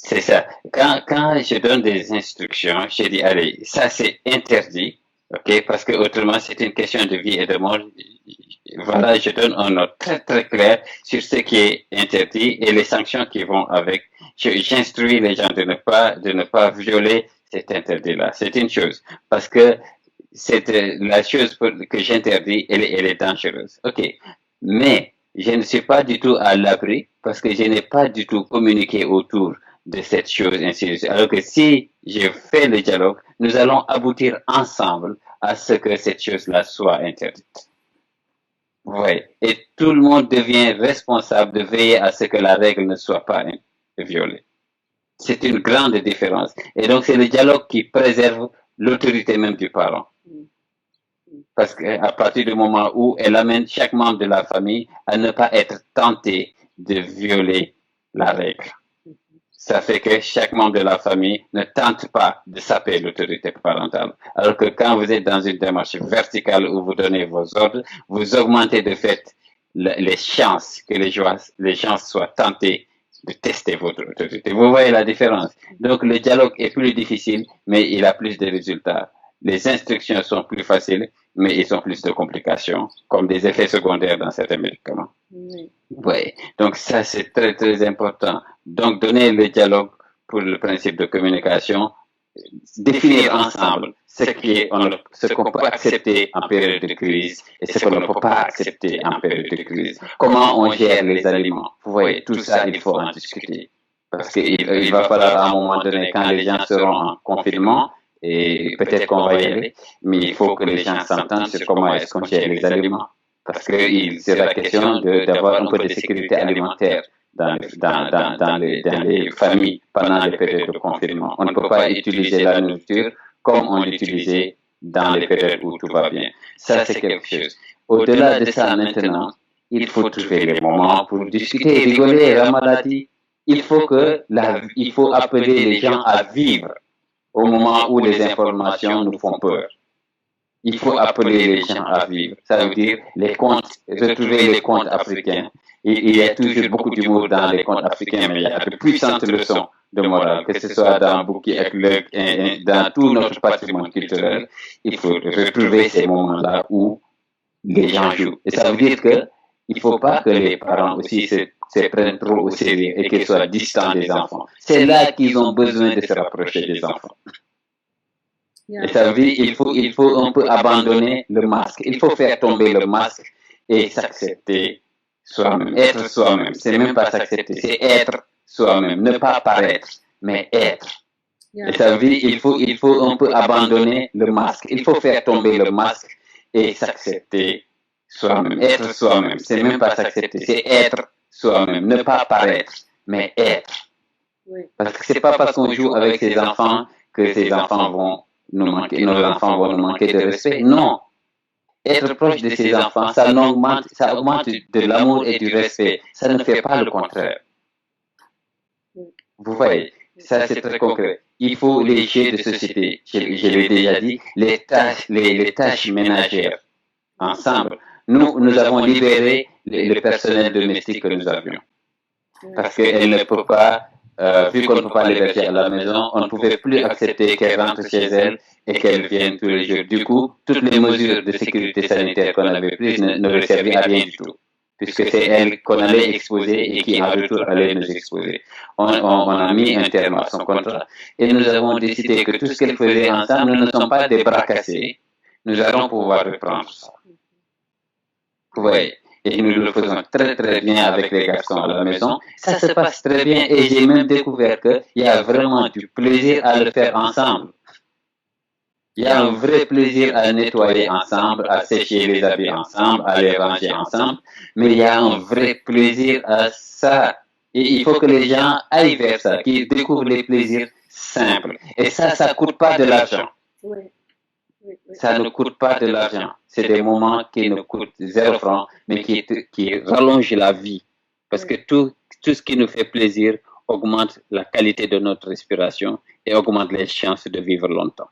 C'est ça. Quand je donne des instructions, je dis, allez, ça c'est interdit, ok, parce que autrement c'est une question de vie et de mort. Voilà, je donne un ordre très très clair sur ce qui est interdit et les sanctions qui vont avec. J'instruis les gens de ne pas violer cet interdit-là. C'est une chose, parce que c'est la chose que j'interdis, elle est dangereuse. Ok, mais je ne suis pas du tout à l'abri parce que je n'ai pas du tout communiqué autour de cette chose, ainsi de suite. Alors que si je fais le dialogue, nous allons aboutir ensemble à ce que cette chose-là soit interdite. Oui. Et tout le monde devient responsable de veiller à ce que la règle ne soit pas violée. C'est une grande différence. Et donc, c'est le dialogue qui préserve l'autorité même du parent. Parce qu'à partir du moment où elle amène chaque membre de la famille à ne pas être tenté de violer la règle. Ça fait que chaque membre de la famille ne tente pas de saper l'autorité parentale. Alors que quand vous êtes dans une démarche verticale où vous donnez vos ordres, vous augmentez de fait les chances que les gens soient tentés de tester votre autorité. Vous voyez la différence. Donc le dialogue est plus difficile, mais il a plus de résultats. Les instructions sont plus faciles, mais ils ont plus de complications, comme des effets secondaires dans certains médicaments. Oui. Ouais. Donc ça, c'est très, très important. Donc donner le dialogue pour le principe de communication, définir ensemble ce qu'on peut accepter en période de crise et ce qu'on ne peut pas accepter en période de crise. Comment on gère les aliments. Vous voyez, tout ça, il faut en discuter. Parce qu'il va falloir à un moment donné, quand les gens seront en confinement, et peut-être qu'on va y aller, mais il faut que les gens s'entendent sur comment est-ce qu'on gère les aliments. Parce qu'il sera question d'avoir un peu de sécurité alimentaire dans les familles pendant les périodes de confinement. On ne peut pas utiliser la nourriture comme on l'utilisait dans les périodes où tout va bien. Ça, c'est quelque chose. Au-delà de ça, maintenant, il faut trouver les moments pour discuter, rigoler, la maladie. Il faut appeler les gens à vivre au moment où les informations nous font peur. Il faut appeler les gens à vivre. Ça veut dire retrouver les contes africains. Il y a toujours beaucoup d'humour dans les contes africains, mais il y a de puissantes leçons de morale, que ce soit dans Bouki et dans tout notre patrimoine culturel. Il faut retrouver ces moments-là où les gens jouent. Et ça veut dire qu'il ne faut pas que les parents aussi se prennent trop au sérieux et qu'ils soient distants des enfants. C'est là qu'ils ont besoin de se rapprocher des enfants. Et ça veut dire qu'il faut un peu abandonner le masque. Il faut faire tomber le masque et s'accepter soi-même. Être soi-même. C'est même pas s'accepter, c'est être soi-même. Ne pas paraître, mais être. Et ça veut dire qu'il faut un peu abandonner le masque. Il faut faire tomber le masque et s'accepter soi-même. Être soi-même. C'est même pas s'accepter, c'est être soi-même. Ne pas paraître, mais être. Parce que c'est pas parce qu'on joue avec ses enfants que ces enfants vont nos enfants vont nous manquer de respect. Non. Être proche de ses enfants, ça augmente de l'amour et du respect. Ça ne fait pas le contraire. Vous voyez, ça c'est très concret. Il faut les jeux de société, je l'ai déjà dit, les tâches ménagères ensemble. Nous avons libéré le personnel domestique que nous avions. Parce qu'elle ne peut pas vu qu'on ne peut pas l'héberger à la maison, on ne pouvait plus accepter qu'elle rentre chez elle et qu'elle vienne tous les jours. Du coup, toutes les mesures de sécurité sanitaire qu'on avait prises ne servaient à rien du tout, puisque c'est elle qu'on allait exposer et qui en retour allait nous exposer. On a mis un terme à son contrat et nous avons décidé que tout ce qu'elle faisait ensemble, nous ne sommes pas des bras cassés. Nous allons pouvoir reprendre ça. Vous voyez. Et nous le faisons très très bien avec les garçons à la maison. Ça se passe très bien et j'ai même découvert qu'il y a vraiment du plaisir à le faire ensemble. Il y a un vrai plaisir à nettoyer ensemble, à sécher les habits ensemble, à les ranger ensemble, mais il y a un vrai plaisir à ça. Et il faut que les gens aillent vers ça, qu'ils découvrent les plaisirs simples. Et ça ne coûte pas de l'argent. Ça ne coûte pas de l'argent. C'est des moments qui ne coûtent 0 franc, mais qui rallongent la vie. Parce que tout ce qui nous fait plaisir augmente la qualité de notre respiration et augmente les chances de vivre longtemps.